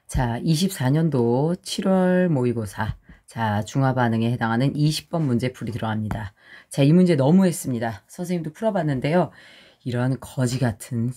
자, 24년도 7월 모의고사. 자, 중화반응에 해당하는 20번 문제풀이 들어갑니다. 자, 이 문제 너무했습니다. 선생님도 풀어봤는데요. 이런 거지 같은.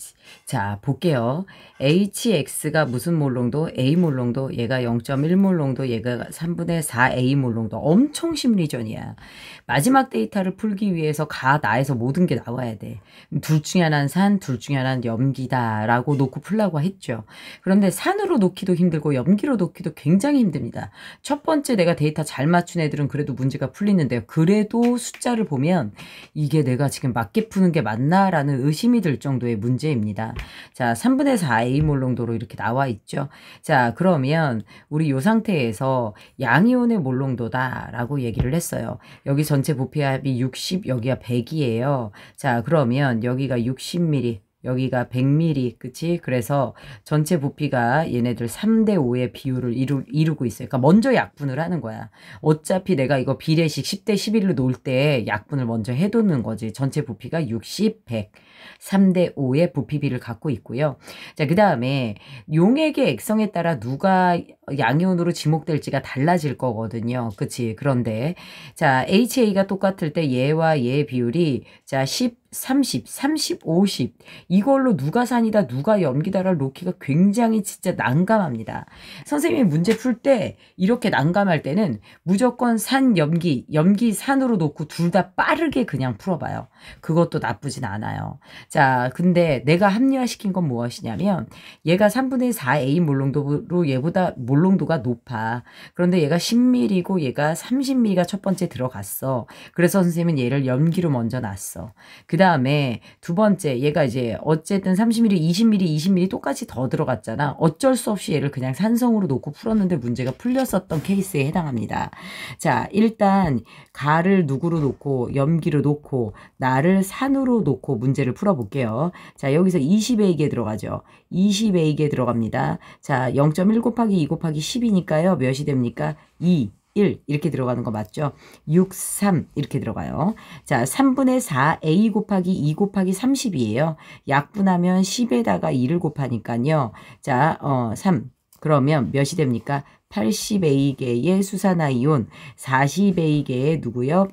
자, 볼게요. HX가 무슨 몰롱도? A 몰롱도, 얘가 0.1 몰롱도, 얘가 3분의 4 A 몰롱도. 엄청 심리전이야. 마지막 데이터를 풀기 위해서 가, 나에서 모든 게 나와야 돼. 둘 중에 하나는 산, 둘 중에 하나는 염기다라고 놓고 풀라고 했죠. 그런데 산으로 놓기도 힘들고 염기로 놓기도 굉장히 힘듭니다. 첫 번째 내가 데이터 잘 맞춘 애들은 그래도 문제가 풀리는데요. 그래도 숫자를 보면 이게 내가 지금 맞게 푸는 게 맞나? 라는 의심이 들 정도의 문제입니다. 자, 3분의 4 A 몰롱도로 이렇게 나와 있죠. 자, 그러면 우리 이 상태에서 양이온의 몰롱도다 라고 얘기를 했어요. 여기 전체 부피압이 60, 여기가 100이에요. 자, 그러면 여기가 60ml, 여기가 100ml, 그치? 그래서 전체 부피가 얘네들 3대5의 비율을 이루고 있어요. 그러니까 먼저 약분을 하는 거야. 어차피 내가 이거 비례식 10대 11로 놓을 때 약분을 먼저 해두는 거지. 전체 부피가 60, 100. 3대5의 부피비를 갖고 있고요. 자, 그 다음에 용액의 액성에 따라 누가 양이온으로 지목될지가 달라질 거거든요. 그치? 그런데 자, HA가 똑같을 때 얘와 얘의 비율이 자, 10, 30, 30, 50 이걸로 누가 산이다 누가 염기다를 놓기가 굉장히 진짜 난감합니다. 선생님이 문제 풀 때 이렇게 난감할 때는 무조건 산, 염기, 염기, 산으로 놓고 둘 다 빠르게 그냥 풀어봐요. 그것도 나쁘진 않아요. 자, 근데 내가 합리화시킨 건 무엇이냐면 얘가 3분의 4A 몰롱도로 얘보다 몰롱도가 높아. 그런데 얘가 10ml고 얘가 30ml가 첫 번째 들어갔어. 그래서 선생님은 얘를 염기로 먼저 놨어. 그 다음에 두 번째 얘가 이제 어쨌든 30ml, 20ml, 20ml 똑같이 더 들어갔잖아. 어쩔 수 없이 얘를 그냥 산성으로 놓고 풀었는데 문제가 풀렸었던 케이스에 해당합니다. 자, 일단 가를 누구로 놓고 염기로 놓고 나를 산으로 놓고 문제를 풀어볼게요. 자, 여기서 20A개 들어가죠. 20A개 들어갑니다. 자, 0.1 곱하기 2 곱하기 10이니까요. 몇이 됩니까? 2. 1 이렇게 들어가는 거 맞죠? 6, 3 이렇게 들어가요. 자, 3분의 4 A 곱하기 2 곱하기 30이에요. 약분하면 10에다가 2를 곱하니까요. 자, 3 그러면 몇이 됩니까? 80A개의 수산화이온, 40A개의 누구요?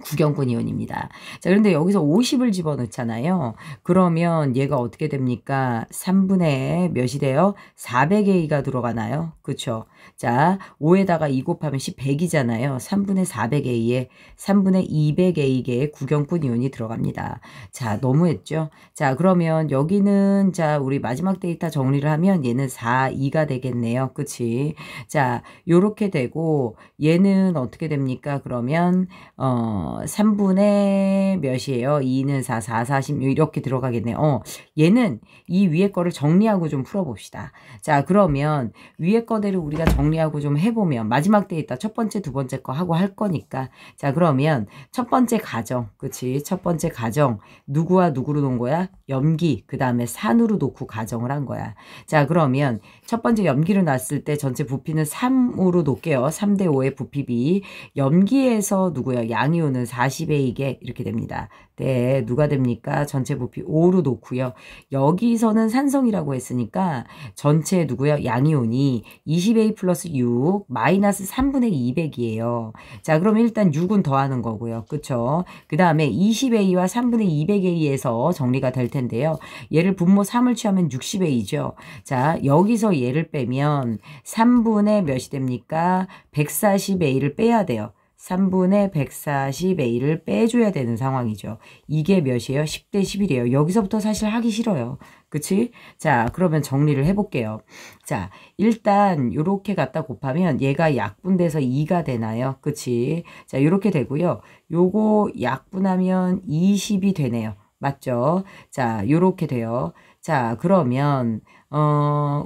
구경권 이온입니다. 자, 그런데 여기서 50을 집어넣잖아요. 그러면 얘가 어떻게 됩니까? 3분의 몇이 돼요? 400A가 들어가나요? 그쵸? 자, 5에다가 2 곱하면 10, 100이잖아요. 3분의 400A에 3분의 200A개의 구경권 이온이 들어갑니다. 자, 너무했죠? 자, 그러면 여기는 자, 우리 마지막 데이터 정리를 하면 얘는 4, 2가 되겠네요. 그치? 자, 요렇게 되고 얘는 어떻게 됩니까? 그러면 3분의 몇이에요? 2는 4, 4, 40 이렇게 들어가겠네요. 얘는 이 위에 거를 정리하고 좀 풀어봅시다. 자, 그러면 위에 거대로 우리가 정리하고 좀 해보면 마지막 데이터 첫 번째, 두 번째 거 하고 할 거니까 자, 그러면 첫 번째 가정, 그치? 첫 번째 가정 누구와 누구로 놓은 거야? 염기, 그 다음에 산으로 놓고 가정을 한 거야. 자, 그러면 첫 번째 염기를 놨을 때 전체 부피는 3으로 놓을게요. 3대5의 부피비. 염기에서 누구야? 양이온은 40A개 이렇게 됩니다. 네, 누가 됩니까? 전체 부피 5로 놓고요. 여기서는 산성이라고 했으니까 전체 누구요? 양이온이 20A 플러스 6 마이너스 3분의 200이에요. 자, 그럼 일단 6은 더하는 거고요. 그쵸? 그 다음에 20A와 3분의 200A에서 정리가 될 텐데요. 얘를 분모 3을 취하면 60A죠. 자, 여기서 얘를 빼면 3분의 몇이 됩니까? 140A를 빼야 돼요. 3분의 140A를 빼줘야 되는 상황이죠. 이게 몇이에요? 10대 11이에요. 여기서부터 사실 하기 싫어요. 그치? 자, 그러면 정리를 해볼게요. 자, 일단 요렇게 갖다 곱하면 얘가 약분돼서 2가 되나요? 그치? 자, 요렇게 되고요. 요거 약분하면 20이 되네요. 맞죠? 자, 요렇게 돼요. 자, 그러면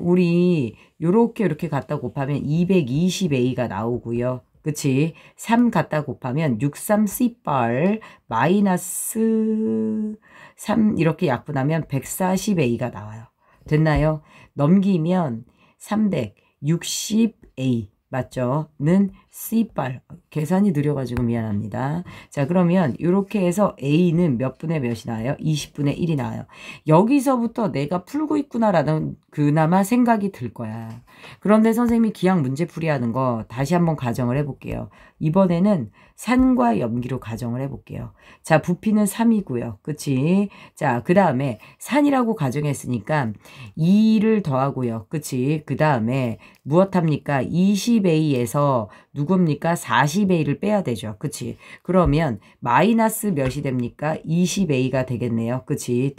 우리 요렇게 이렇게 갖다 곱하면 220A가 나오고요. 그치? 3 갖다 곱하면 63C발 마이너스 3 이렇게 약분하면 140A가 나와요. 됐나요? 넘기면 360A 맞죠? 는 C빨. 계산이 느려가지고 미안합니다. 자, 그러면 이렇게 해서 A는 몇 분의 몇이 나와요? 20분의 1이 나와요. 여기서부터 내가 풀고 있구나라는 그나마 생각이 들 거야. 그런데 선생님이 기하 문제풀이 하는 거 다시 한번 가정을 해볼게요. 이번에는 산과 염기로 가정을 해볼게요. 자, 부피는 3이고요. 그치? 자, 그 다음에 산이라고 가정했으니까 2를 더하고요. 그치? 그 다음에 무엇합니까? 20A에서 누굽니까? 40A를 빼야 되죠. 그치? 그러면 마이너스 몇이 됩니까? 20A가 되겠네요. 그치?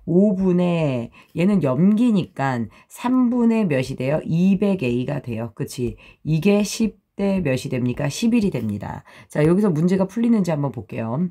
5분의 얘는 염기니까 3분의 몇이 돼요? 200A가 돼요. 그치? 이게 10대 몇이 됩니까? 11이 됩니다. 자, 여기서 문제가 풀리는지 한번 볼게요.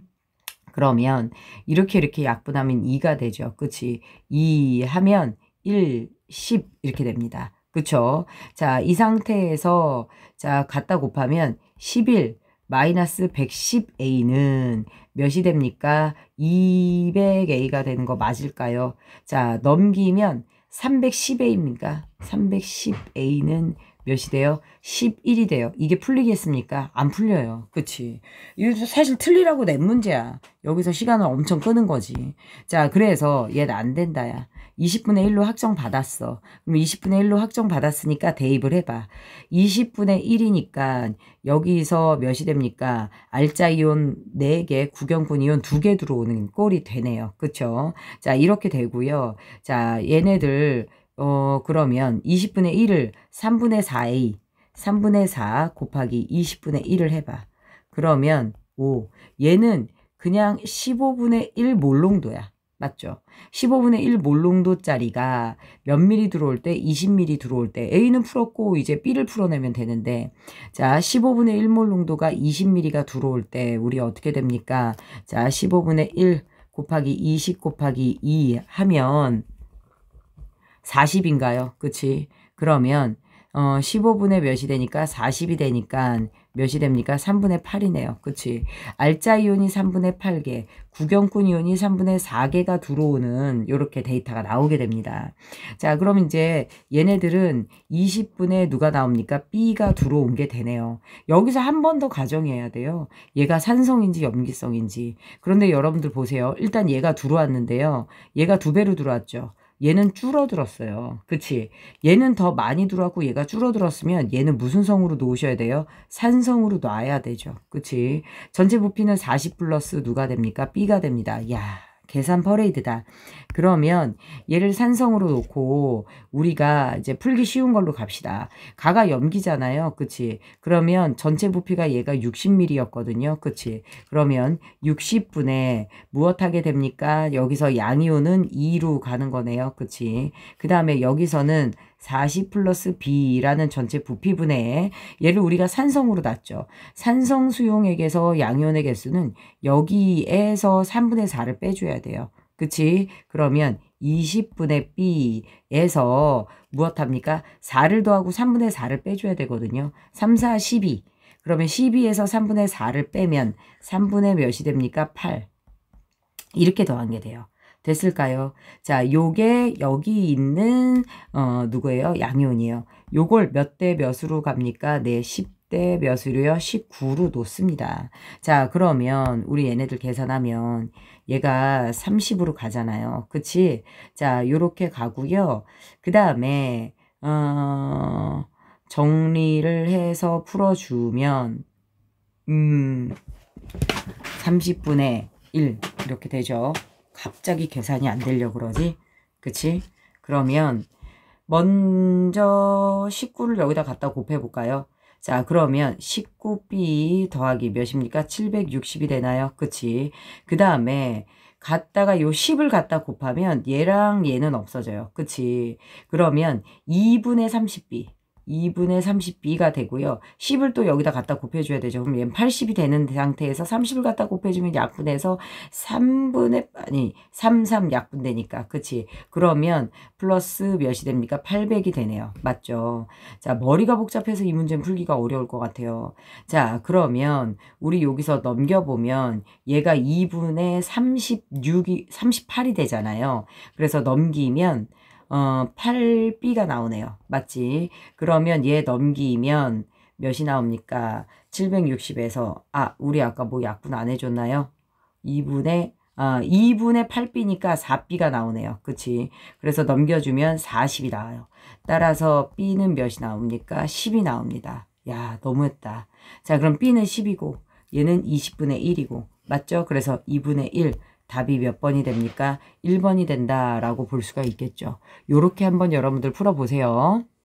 그러면 이렇게 약분하면 2가 되죠. 그치? 2 하면 1, 10 이렇게 됩니다. 그쵸? 자, 이 상태에서 자, 갖다 곱하면 11 마이너스 110A는 몇이 됩니까? 200A가 되는 거 맞을까요? 자, 넘기면 310A입니까? 310A는 몇이 돼요? 11이 돼요. 이게 풀리겠습니까? 안 풀려요. 그치? 이거 사실 틀리라고 낸 문제야. 여기서 시간을 엄청 끄는 거지. 자, 그래서 얘는 안 된다, 야. 20분의 1로 확정받았어. 그럼 20분의 1로 확정받았으니까 대입을 해봐. 20분의 1이니까 여기서 몇이 됩니까? 알짜 이온 4개, 구경꾼 이온 2개 들어오는 꼴이 되네요. 그쵸? 자, 이렇게 되고요. 자, 얘네들 그러면 20분의 1을 3분의 4a, 3분의 4 곱하기 20분의 1을 해봐. 그러면 5. 얘는 그냥 15분의 1 몰롱도야. 맞죠? 15분의 1 몰롱도짜리가 몇 미리 들어올 때? 20미리 들어올 때. A는 풀었고 이제 B를 풀어내면 되는데 자, 15분의 1 몰롱도가 20미리가 들어올 때 우리 어떻게 됩니까? 자, 15분의 1 곱하기 20 곱하기 2 하면 40인가요? 그치? 그러면 15분의 몇이 되니까 40이 되니까 몇이 됩니까? 3분의 8이네요. 그치? 알짜 이온이 3분의 8개, 구경꾼 이온이 3분의 4개가 들어오는 요렇게 데이터가 나오게 됩니다. 자, 그럼 이제 얘네들은 20분의 누가 나옵니까? B가 들어온 게 되네요. 여기서 한 번 더 가정해야 돼요. 얘가 산성인지 염기성인지. 그런데 여러분들 보세요. 일단 얘가 들어왔는데요. 얘가 2배로 들어왔죠. 얘는 줄어들었어요. 그치? 얘는 더 많이 들어왔고 얘가 줄어들었으면 얘는 무슨 성으로 놓으셔야 돼요? 산성으로 놔야 되죠. 그치? 전체 부피는 40 플러스 누가 됩니까? B가 됩니다. 야, 계산 퍼레이드다. 그러면 얘를 산성으로 놓고 우리가 이제 풀기 쉬운 걸로 갑시다. 가가 염기잖아요. 그치? 그러면 전체 부피가 얘가 60ml였거든요. 그치? 그러면 60분의 무엇 하게 됩니까? 여기서 양이온은 2로 가는 거네요. 그치? 그 다음에 여기서는 40 플러스 B라는 전체 부피분의 얘를 우리가 산성으로 놨죠. 산성 수용액에서 양이온의 개수는 여기에서 3분의 4를 빼줘야 돼요. 그치? 그러면 20분의 B에서 무엇합니까? 4를 더하고 3분의 4를 빼줘야 되거든요. 3, 4, 12. 그러면 12에서 3분의 4를 빼면 3분의 몇이 됩니까? 8. 이렇게 더한 게 돼요. 됐을까요? 자, 요게 여기 있는 누구예요? 양이온이에요. 요걸 몇 대 몇으로 갑니까? 네, 10대 몇으로요? 19로 놓습니다. 자, 그러면 우리 얘네들 계산하면 얘가 30으로 가잖아요. 그치? 자, 요렇게 가고요. 그 다음에 정리를 해서 풀어주면 30분의 1 이렇게 되죠. 갑자기 계산이 안 되려고 그러지? 그치? 그러면 먼저 19를 여기다 갖다 곱해볼까요? 자, 그러면 19B 더하기 몇입니까? 760이 되나요? 그치? 그 다음에 갖다가 요 10을 갖다 곱하면 얘랑 얘는 없어져요. 그치? 그러면 2분의 30B 2분의 30B가 되고요. 10을 또 여기다 갖다 곱해줘야 되죠. 그럼 얘는 80이 되는 상태에서 30을 갖다 곱해주면 약분해서 33 약분되니까. 그치? 그러면 플러스 몇이 됩니까? 800이 되네요. 맞죠? 자, 머리가 복잡해서 이 문제는 풀기가 어려울 것 같아요. 자, 그러면 우리 여기서 넘겨보면 얘가 2분의 38이 되잖아요. 그래서 넘기면 8B가 나오네요. 맞지? 그러면 얘 넘기면 몇이 나옵니까? 760에서 우리 아까 뭐 약분 안 해줬나요? 2분의 8b니까 4b가 나오네요. 그치? 그래서 넘겨주면 40이 나와요. 따라서 b는 몇이 나옵니까? 10이 나옵니다. 야, 너무했다. 자, 그럼 b는 10이고 얘는 20분의 1이고 맞죠? 그래서 2분의 1 답이 몇 번이 됩니까? 1번이 된다라고 볼 수가 있겠죠. 요렇게 한번 여러분들 풀어보세요.